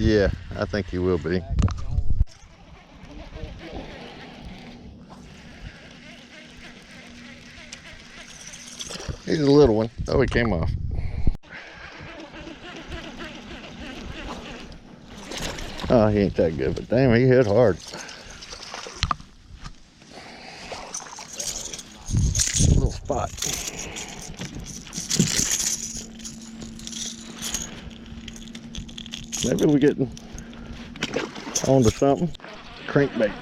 Yeah, I think he will be. He's a little one. Oh, he came off. Oh, he ain't that good, but damn, he hit hard. Little spot. Maybe we're getting onto something. Crankbait.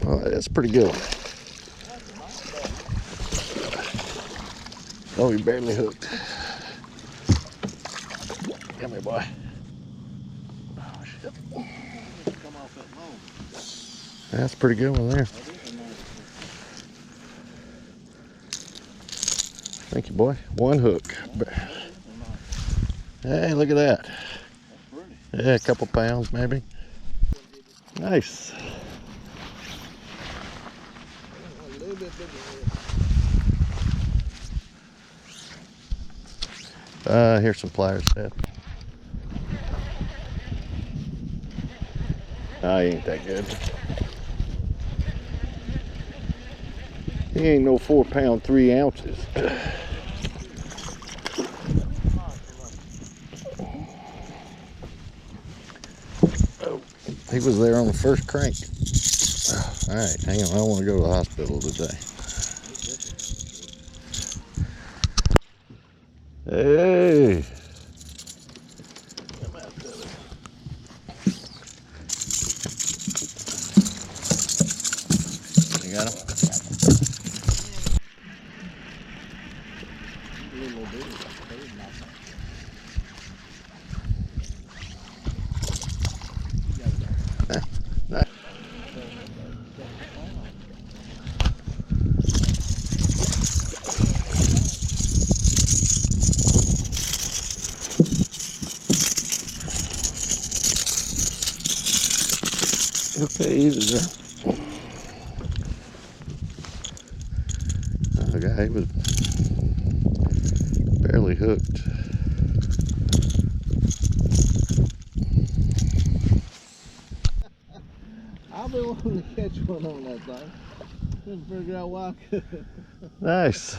Oh, that's pretty good. Oh, he barely hooked. Come here, boy. Oh, shit. That's a pretty good one there. Thank you, boy. One hook. Hey, look at that. Yeah, a couple pounds maybe. Nice. Here's some pliers, Seth. Oh, he ain't that good. He ain't no 4 pound, 3 ounces. Oh, he was there on the first crank. All right, hang on. I don't want to go to the hospital today. Hey. You got him? Okay, easy there. The guy was barely hooked. I've been wanting to catch one on that thing. Couldn't figure out why I couldn't. Nice.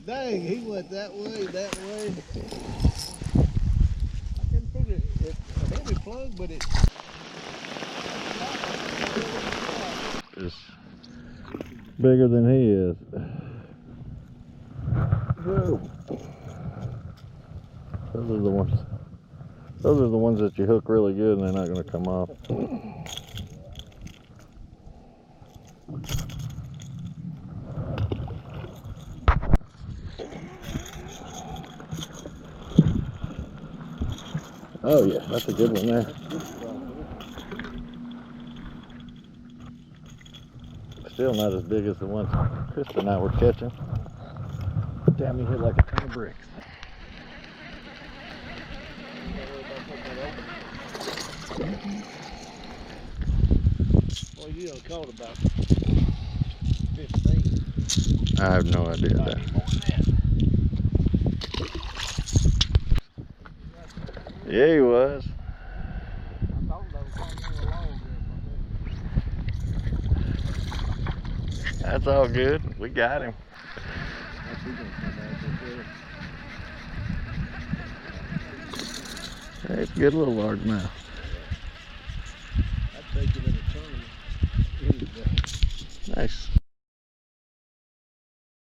Dang, he went that way, that way. I couldn't figure it. It's a heavy plug, but it. It's bigger than he is. Whoa. Those are the ones. Those are the ones that you hook really good and they're not going to come off. Oh yeah, that's a good one there. Still not as big as the ones Chris and I were catching. Damn, he hit like a ton of bricks. Well, you done caught about 15. I have no idea that. Yeah, he was. That's all good. We got him. Hey, it's a good little largemouth. I'd take it in a tournament. Nice.